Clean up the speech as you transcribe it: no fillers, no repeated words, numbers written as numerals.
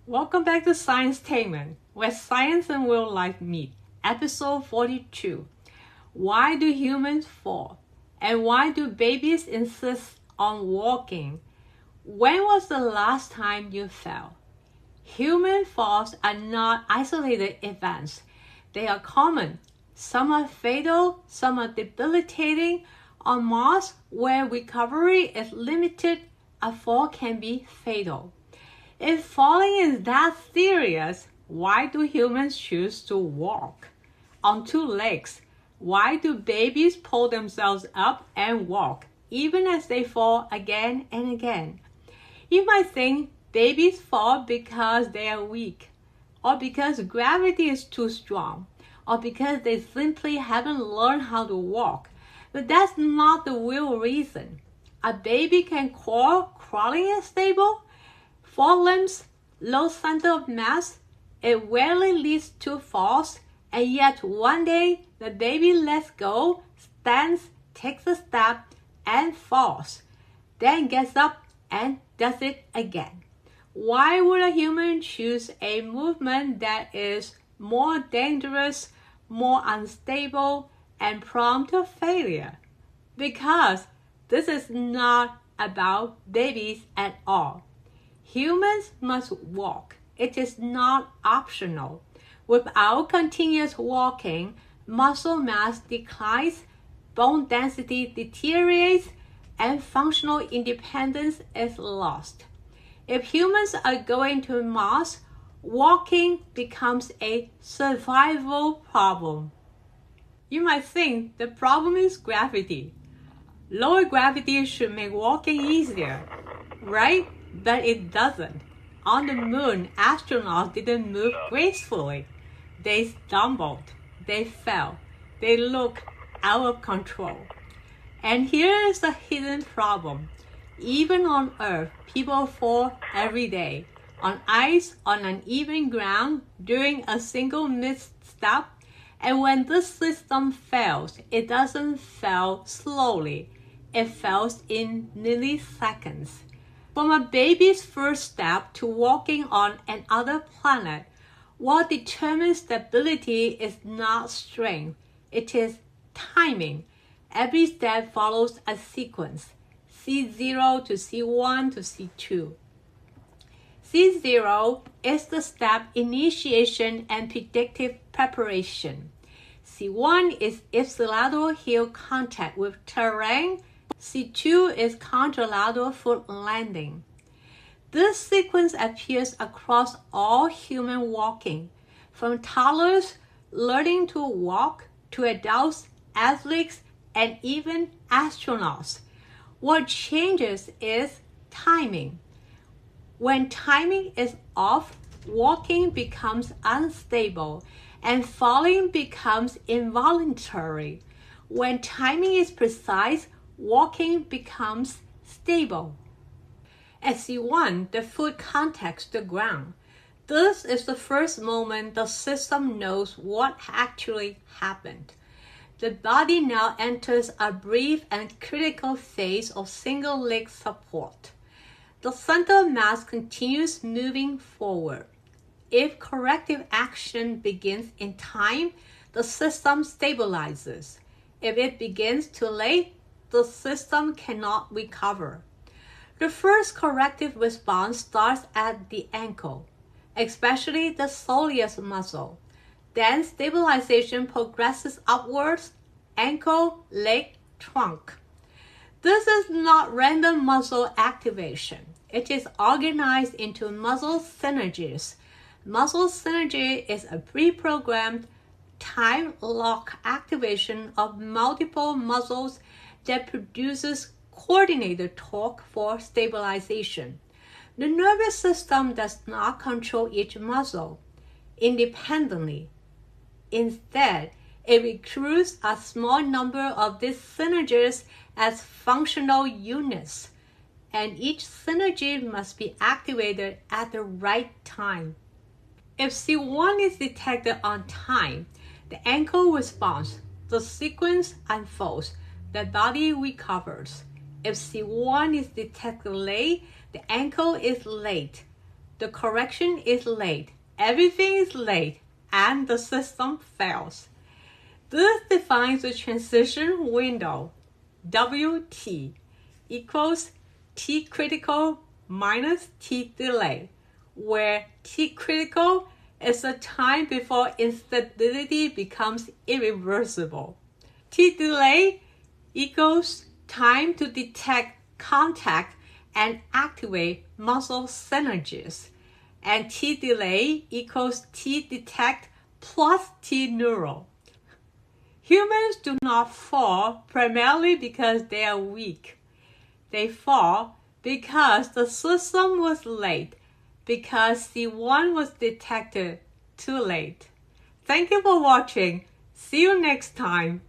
Welcome back to Science Tainment, where science and real life meet. Episode 42. Why do humans fall? And why do babies insist on walking? When was the last time you fell? Human falls are not isolated events. They are common. Some are fatal, some are debilitating. On Mars, where recovery is limited, a fall can be fatal. If falling is that serious, why do humans choose to walk on two legs? Why do babies pull themselves up and walk, even as they fall again and again? You might think babies fall because they are weak, or because gravity is too strong, or because they simply haven't learned how to walk. But that's not the real reason. A baby can crawling is stable. Four limbs, low center of mass, it rarely leads to falls, and yet one day the baby lets go, stands, takes a step, and falls, then gets up and does it again. Why would a human choose a movement that is more dangerous, more unstable, and prone to failure? Because this is not about babies at all. Humans must walk. It is not optional. Without continuous walking, muscle mass declines, bone density deteriorates, and functional independence is lost. If humans are going to Mars, walking becomes a survival problem. You might think the problem is gravity. Lower gravity should make walking easier, right? But it doesn't. On the moon, astronauts didn't move gracefully. They stumbled. They fell. They looked out of control. And here is a hidden problem. Even on Earth, people fall every day. On ice, on uneven ground, during a single misstep. And when this system fails, it doesn't fail slowly. It fails in milliseconds. From a baby's first step to walking on another planet, what determines stability is not strength, it is timing. Every step follows a sequence, C0 to C1 to C2. C0 is the step initiation and predictive preparation. C1 is ipsilateral heel contact with terrain. C2 is contralateral foot landing. This sequence appears across all human walking, from toddlers learning to walk to adults, athletes, and even astronauts. What changes is timing. When timing is off, walking becomes unstable and falling becomes involuntary. When timing is precise, walking becomes stable. At C1, the foot contacts the ground. This is the first moment the system knows what actually happened. The body now enters a brief and critical phase of single leg support. The center of mass continues moving forward. If corrective action begins in time, the system stabilizes. If it begins too late, the system cannot recover. The first corrective response starts at the ankle, especially the soleus muscle. Then stabilization progresses upwards, ankle, leg, trunk. This is not random muscle activation. It is organized into muscle synergies. Muscle synergy is a pre-programmed time lock activation of multiple muscles that produces coordinated torque for stabilization. The nervous system does not control each muscle independently. Instead, it recruits a small number of these synergies as functional units, and each synergy must be activated at the right time. If C1 is detected on time, the ankle responds, the sequence unfolds, the body recovers. If C1 is detected late, the ankle is late. the correction is late, everything is late, and the system fails. This defines the transition window, WT, equals T critical minus T delay, where T critical is the time before instability becomes irreversible. T delay equals time to detect contact and activate muscle synergies. And T delay equals T detect plus T neural. Humans do not fall primarily because they are weak. They fall because the system was late, because C1 was detected too late. Thank you for watching. See you next time.